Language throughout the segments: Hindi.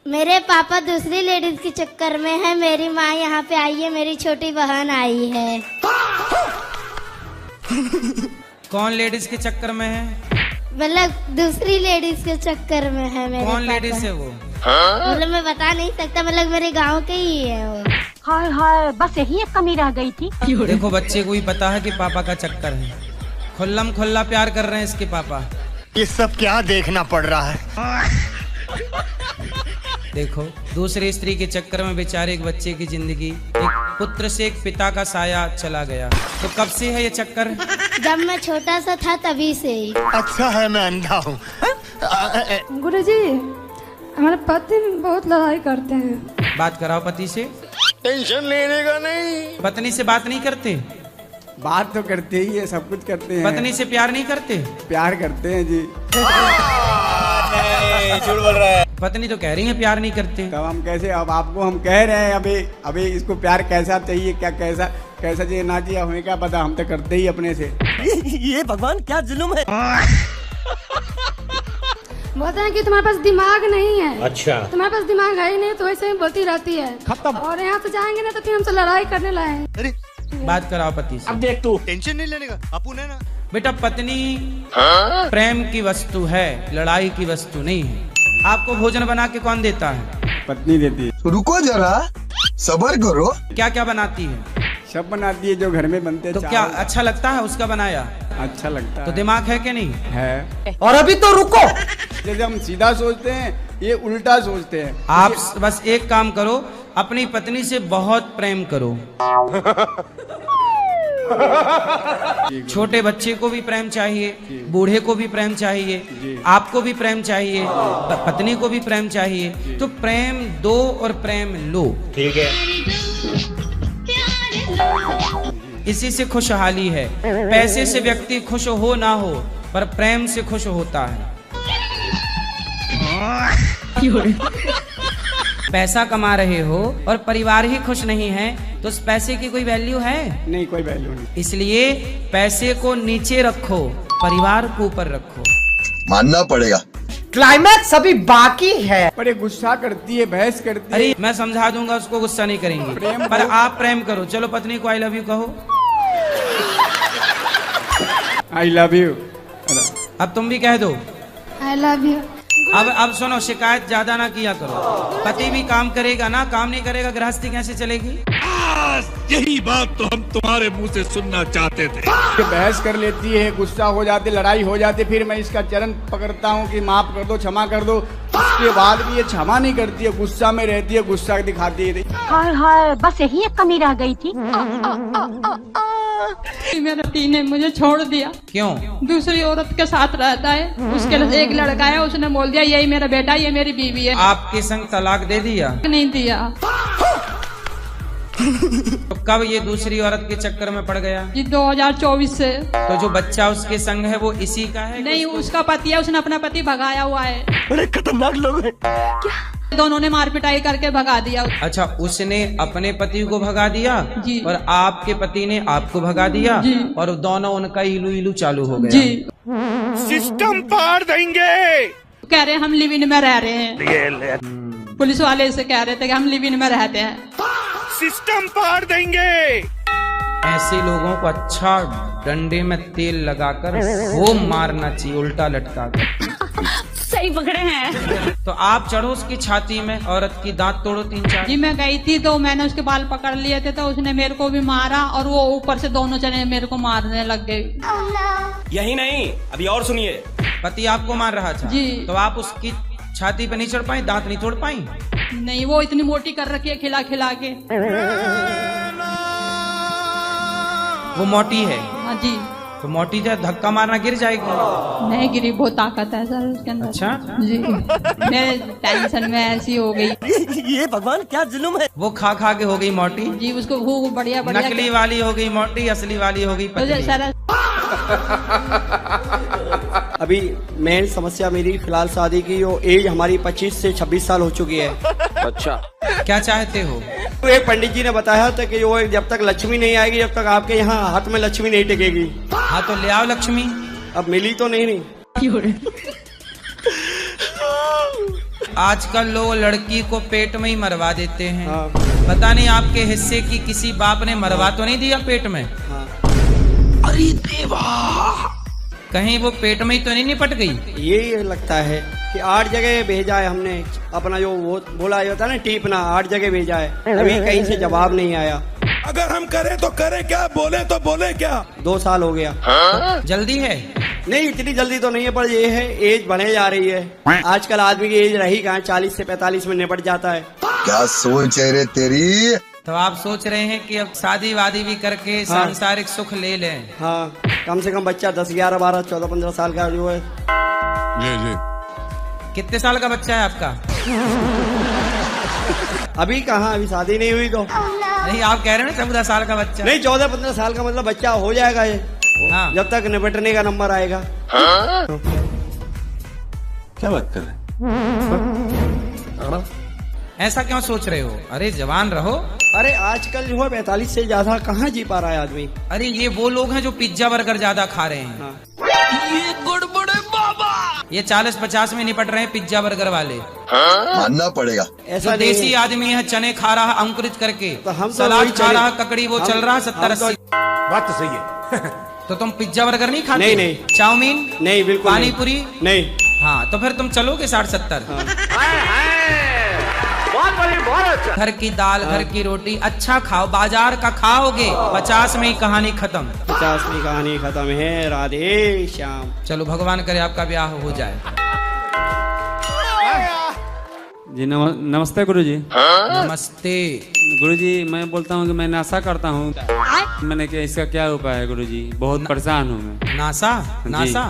मेरे पापा दूसरी लेडीज के चक्कर में है, मेरी माँ यहाँ पे आई है, मेरी छोटी बहन आई है। कौन लेडीज के चक्कर में है? मतलब दूसरी लेडीज के चक्कर में है मेरे कौन पापा। लेडीज है वो? मतलब मैं बता नहीं सकता, मतलब मेरे गांव के ही है वो। हाय हाय, बस यही एक कमी रह गई थी। देखो बच्चे को ही पता है कि पापा का चक्कर है, खुल्लम खुल्ला प्यार कर रहे हैं इसके पापा। ये सब क्या देखना पड़ रहा है? देखो दूसरी स्त्री के चक्कर में बेचारे एक बच्चे की जिंदगी, एक पुत्र से एक पिता का साया चला गया। तो कब से है ये चक्कर? जब मैं छोटा सा था तभी से ही। अच्छा है मैं अंधा हूँ। गुरुजी, हमारे पति बहुत लड़ाई करते हैं। बात कराओ पति से। टेंशन लेने का नहीं। पत्नी से बात नहीं करते? बात तो करते ही है, सब कुछ करते हैं। पत्नी से प्यार नहीं करते? प्यार करते हैं जी। झूठ बोल रहा है। पत्नी तो कह रही है प्यार नहीं करते। तब हम कैसे, अब आपको हम कह रहे हैं अभी इसको प्यार कैसा चाहिए, क्या कैसा चाहिए ना चाहिए, हमें क्या पता, हम तो करते ही अपने से। ये भगवान क्या जुल्म है। बोलते हैं कि तुम्हारे पास दिमाग नहीं है। अच्छा। तुम्हारे पास दिमाग है ही नहीं, तो वैसे ही बोलती रहती है। खत्म। और यहाँ से जाएंगे ना तो फिर हमसे लड़ाई करने लाएंगे। अरे बात कराओ पति से। अब देख तू, टेंशन नहीं लेने का, अपन है ना। बेटा पत्नी प्रेम की वस्तु है, लड़ाई की वस्तु नहीं है। आपको भोजन बना के कौन देता है? पत्नी देती है। रुको जरा, सबर करो। क्या क्या बनाती है? सब बनाती है जो घर में बनते हैं। तो क्या अच्छा लगता है उसका बनाया? अच्छा लगता है। तो दिमाग है कि नहीं है। और अभी तो रुको। जैसे हम सीधा सोचते हैं, ये उल्टा सोचते हैं। आप बस एक काम करो, अपनी पत्नी से बहुत प्रेम करो। छोटे बच्चे को भी प्रेम चाहिए, बूढ़े को भी प्रेम चाहिए, आपको भी प्रेम चाहिए, पत्नी को भी प्रेम चाहिए। तो प्रेम दो और प्रेम लो। ठीक है। इसी से खुशहाली है। पैसे से व्यक्ति खुश हो ना हो, पर प्रेम से खुश होता है। पैसा कमा रहे हो और परिवार ही खुश नहीं है, तो उस पैसे की कोई वैल्यू है? नहीं, कोई वैल्यू नहीं। इसलिए पैसे को नीचे रखो, परिवार को ऊपर रखो। मानना पड़ेगा। क्लाइमैक्स अभी बाकी है। पर ये गुस्सा करती है, बहस करती है। अरे मैं समझा दूंगा, उसको गुस्सा नहीं करेंगे। पर आप प्रेम करो। चलो पत्नी को आई लव यू कहो। I love you. अब तुम भी कह दो आई लव यू। अब सुनो, शिकायत ज्यादा ना किया करो। पति भी काम करेगा ना, काम नहीं करेगा गृहस्थी कैसे चलेगी? यही बात तो हम तुम्हारे मुंह से सुनना चाहते थे। बहस कर लेती है, गुस्सा हो जाती, लड़ाई हो जाती, फिर मैं इसका चरण पकड़ता हूँ कि माफ कर दो, क्षमा कर दो। उसके बाद भी ये क्षमा नहीं करती है, गुस्सा में रहती है, गुस्सा दिखाती है। हाय हाय, बस यही एक कमी रह गई थी। मेरे पति ने मुझे छोड़ दिया। क्यों? दूसरी औरत के साथ रहता है। उसके लिए एक लड़का है, उसने बोल दिया यही मेरा बेटा, ये मेरी बीवी है। आपके संग तलाक दे दिया? नहीं दिया। तो कब ये दूसरी औरत के चक्कर में पड़ गया? जी 2024 से। तो जो बच्चा उसके संग है वो इसी का है? नहीं, उसका पति है, उसने अपना पति भगाया हुआ है। बड़े खतरनाक लोग हैं। दोनों ने मार पिटाई करके भगा दिया। अच्छा, उसने अपने पति को भगा दिया जी। और आपके पति ने आपको भगा दिया जी। और दोनों उनका इलू इलू चालू हो गया। जी। सिस्टम पार देंगे। कह रहे हम लिव इन में रह रहे हैं। पुलिस वाले से कह रहे थे कि हम लिव इन में रहते हैं। सिस्टम पार देंगे। ऐसे लोगों को अच्छा डंडे में तेल लगाकर वो मारना चाहिए, उल्टा लटका कर। सही पकड़े हैं। तो आप चढ़ो उसकी छाती में, औरत की दांत तोड़ो 3-4। जी मैं गई थी तो मैंने उसके बाल पकड़ लिए थे, तो उसने मेरे को भी मारा और वो ऊपर से दोनों जने मेरे को मारने लग गए। यही नहीं, अभी और सुनिए। पति आपको मार रहा था? जी। तो आप उसकी छाती पे नहीं चढ़ पाई, दांत नहीं तोड़ पाई? नहीं, वो इतनी मोटी कर रखी है खिला खिला के। वो मोटी है? हाँ जी। तो मोटी जो धक्का मारना गिर जाएगी? नहीं गिरी, बहुत ताकत है सर उसके अंदर। अच्छा जी। मैं टेंशन में ऐसी हो गई। ये भगवान क्या जुल्म है। वो खा खा के हो गई मोटी? जी, उसको वो बढ़िया बढ़िया नकली वाली हो गई मोटी, असली वाली हो गई पतली। सर अभी मेन समस्या मेरी फिलहाल शादी की वो एज हमारी 25 से 26 साल हो चुकी है। अच्छा, क्या चाहते हो? तो एक पंडित जी ने बताया था कि वो जब तक लक्ष्मी नहीं आएगी, जब तक आपके यहाँ हाथ में लक्ष्मी नहीं टिकेगी। हाँ तो ले आओ लक्ष्मी। अब मिली तो नहीं। आजकल लोग लड़की को पेट में ही मरवा देते हैं। हाँ। पता नहीं आपके हिस्से की किसी बाप ने मरवा तो नहीं दिया पेट में? हाँ। अरे देवा, कहीं वो पेट में ही तो नहीं निपट गई? ये लगता है कि 8 जगह भेजा है हमने, अपना जो वो बोला जाता है ना टीपना, 8 जगह भेजा है, अभी कहीं से जवाब नहीं आया। अगर हम करें तो करें क्या, बोले तो बोले क्या? 2 साल हो गया। जल्दी है? नहीं, इतनी जल्दी तो नहीं है, पर ये है एज बढ़े जा रही है। आजकल आदमी की एज रही कहाँ, 40 से 45 में निपट जाता है। क्या सोच है रे तेरी? तो आप सोच रहे हैं कि अब शादी वादी भी करके सांसारिक सुख ले लें? हाँ, कम से कम बच्चा 10, 11, 12, 14, 15 साल का जो है। जी। कितने साल का बच्चा है आपका? अभी कहाँ, अभी शादी नहीं हुई तो। नहीं, आप कह रहे हैं ना 14 साल का बच्चा। नहीं, 14-15 साल का मतलब बच्चा हो जाएगा ये। हाँ। जब तक निपटने का नंबर आएगा। क्या बात कर रहे हैं? ऐसा क्यों सोच रहे हो? अरे जवान रहो। अरे आजकल जो है 45 से ज्यादा कहाँ जी पा रहा है आदमी। अरे ये वो लोग हैं जो पिज्जा बर्गर ज्यादा खा रहे हैं। हाँ। ये गुड़बुड़े बाबा, ये 40-50 में निपट रहे हैं पिज्जा बर्गर वाले। मानना पड़ेगा। ऐसा जो नहीं देसी है। आदमी है, चने खा रहा है अंकुरित करके, तो हम तो सलाद वही खा रहा है, चले- ककड़ी वो हम- चल रहा है 70-80। बात तो सही है। तो तुम पिज्जा बर्गर नहीं खाते? नहीं, नहीं। चाउमीन नहीं, बिल्कुल पानी नहीं। पूरी नहीं। हाँ, तो फिर तुम चलोगे 60-70? घर की दाल, घर की रोटी अच्छा खाओ, बाजार का खाओगे 50 में ही कहानी खत्म। 50 में कहानी खत्म है। राधे श्याम। चलो, भगवान करे आपका ब्याह हो जाए। जी नमस्ते गुरुजी। नमस्ते गुरुजी, मैं बोलता हूँ कि मैं नशा करता हूँ। मैंने क्या, इसका क्या उपाय है गुरुजी? बहुत परेशान हूँ मैं। नासा? नासा?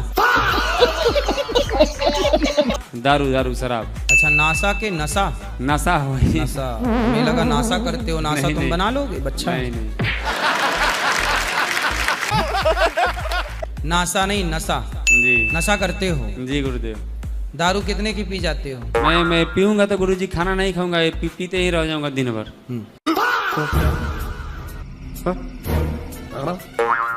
दारू शराब। अच्छा, नासा के नशा? नशा हो। नशा हमें लगा नासा करते हो। नासा तुम बना लोगे बच्चा? नहीं। नासा नहीं, नशा। जी। नशा करते हो? जी गुरुदेव। दारू कितने की पी जाते हो? मैं पीऊंगा तो गुरुजी खाना नहीं खाऊंगा, पीते ही रह जाऊंगा दिन भर।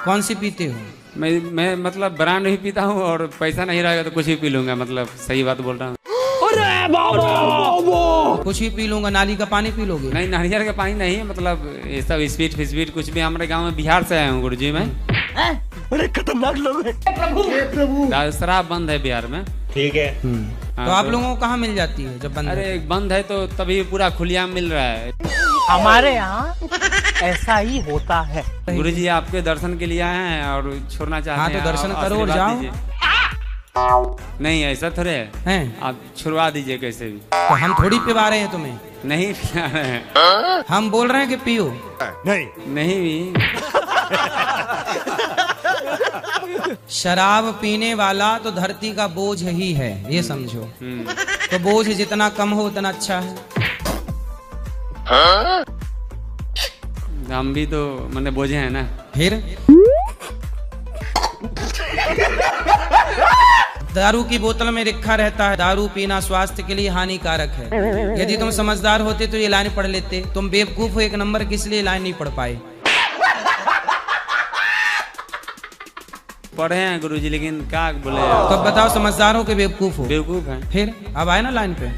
कौन सी पीते हो? मैं मतलब ब्रांड भी पीता हूँ, और पैसा नहीं रहेगा तो कुछ भी पी लूंगा। मतलब सही बात बोल रहा हूँ। कुछ भी पी लूंगा? नाली का पानी पी लोगे? नहीं, नारियल का पानी नहीं, मतलब ये सब स्वीट कुछ भी। हमारे गांव में बिहार से आया हूँ गुरुजी मैं। बड़े खतरनाक लोग हैं। प्रभु। शराब बंद है बिहार में। ठीक है। तो आप लोगों को कहाँ मिल जाती है जब बंद? अरे बंद है तो तभी पूरा खुलियाम मिल रहा है। हमारे यहाँ ऐसा ही होता है। गुरुजी आपके दर्शन के लिए आए हैं और छोड़ना चाहते हाँ, हैं। तो दर्शन आप करो और आशीर्वाद जाओ। दीजिए। नहीं, ऐसा थोड़े है। आप छुड़वा दीजिए कैसे भी। तो हम थोड़ी पिवा रहे हैं तुम्हें। नहीं पिला रहे हैं। हम बोल रहे हैं कि पियो। नहीं भी। शराब पीने वाला तो धरती का बोझ ही है, ये समझो। तो बोझ जितना कम हो उतना अच्छा है। हम भी तो मैंने बोझे हैं ना। फिर दारू की बोतल में लिखा रहता है दारू पीना स्वास्थ्य के लिए हानिकारक है। यदि तुम समझदार होते तो ये लाइन पढ़ लेते। तुम बेवकूफ हो 1 नंबर, किस लिए लाइन नहीं पढ़ पाए? पढ़े हैं गुरुजी, लेकिन क्या बोले। तो अब बताओ, समझदार हो कि बेवकूफ हो? बेवकूफ है। फिर अब आए ना लाइन पे।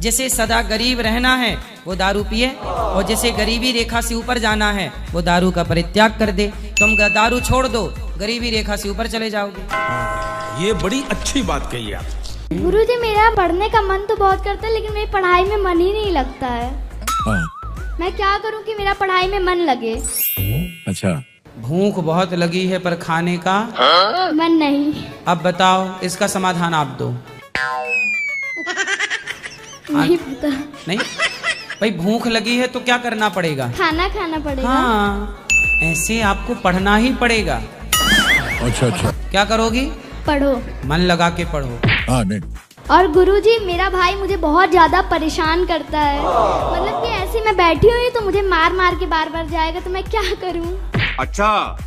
जिसे सदा गरीब रहना है वो दारू पिए, और जिसे गरीबी रेखा से ऊपर जाना है वो दारू का परित्याग कर दे। तुम दारू छोड़ दो, गरीबी रेखा से ऊपर चले जाओगे। ये बड़ी अच्छी बात कही आप। गुरुजी, मेरा पढ़ने का मन तो बहुत करता है, लेकिन मेरी पढ़ाई में मन ही नहीं लगता है। मैं क्या करूं कि मेरा पढ़ाई में मन लगे? अच्छा। भूख बहुत लगी है पर खाने का मन नहीं। अब बताओ, इसका समाधान आप दो। नहीं पता। नहीं भाई, भूख लगी है तो क्या करना पड़ेगा? खाना खाना पड़ेगा। हाँ, ऐसे आपको पढ़ना ही पड़ेगा। अच्छा। क्या करोगी? पढ़ो। मन लगा के पढ़ो। हाँ, नहीं। और गुरुजी, मेरा भाई मुझे बहुत ज्यादा परेशान करता है। मतलब कि ऐसे मैं बैठी हुई तो मुझे मार मार के बार बार जाएगा, तो मैं क्या करूं? अच्छा,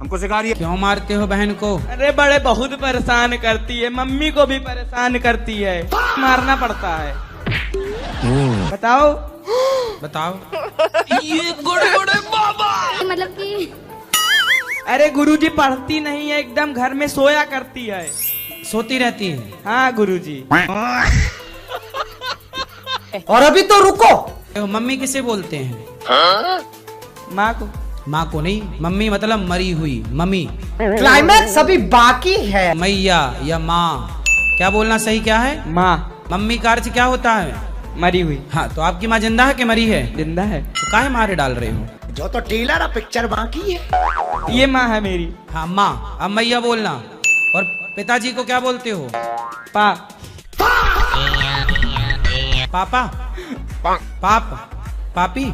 हमको सिखा रही है। क्यों मारते हो बहन को? अरे बड़े बहुत परेशान करती है, मम्मी को भी परेशान करती है, मारना पड़ता है। बताओ। ये गुड़गुड़े बाबा। मतलब कि अरे गुरुजी पढ़ती नहीं है, एकदम घर में सोया करती है। सोती रहती हैं। हाँ गुरुजी। और अभी तो रुको। तो मम्मी किसे बोलते हैं? माँ को। माँ को नहीं, मम्मी मतलब मरी हुई मम्मी। क्लाइमैक्स अभी बाकी है। मैया या माँ, क्या बोलना सही क्या है? माँ। मम्मी का अर्थ क्या होता है? मरी हुई। हाँ, तो आपकी माँ जिंदा है कि मरी है? जिंदा है। तो काहे मारे डाल रहे हो? जो तो टीलर है, पिक्चर बाकी है। ये माँ है मेरी। हाँ माँ। अब मैया बोलना। और पिताजी को क्या बोलते हो? पा। पापा। पाप। पापी।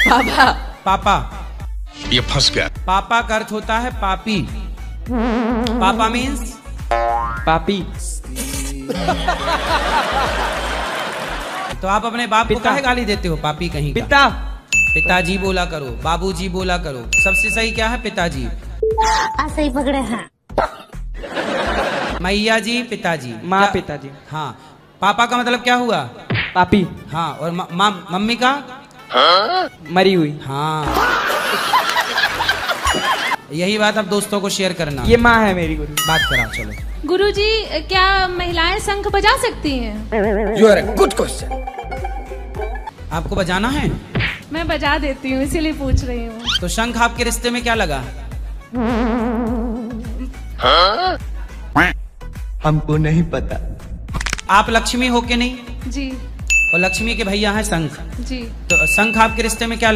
पापा। पापा। ये फंस गया। पापा का अर्थ होता है पापी। पापा मीन्स पापी। तो आप अपने बाप को काहे गाली देते हो? पापी कहीं का। पिता। पिताजी बोला करो, बाबूजी बोला करो। सबसे सही क्या है? पिताजी। सही पकड़े हैं। मैया जी, पिताजी। माँ पिताजी। हाँ। पापा का मतलब क्या हुआ? पापी। हाँ। और मम्मी का? मरी हुई। हाँ। यही बात अब दोस्तों को शेयर करना। ये माँ है मेरी गुरु। बात कराओ चलो। गुरुजी, क्या महिलाएं शंख बजा सकती हैं? You are a good question. आपको बजाना है? मैं बजा देती हूँ, इसीलिए पूछ रही हूँ। तो शंख आपके रिश्ते में क्या लगा? हमको नहीं पता। आप लक्ष्मी हो के नहीं? जी। और लक्ष्मी के भैया हैं शंख। जी। तो शंख आपके रिश्ते में क्या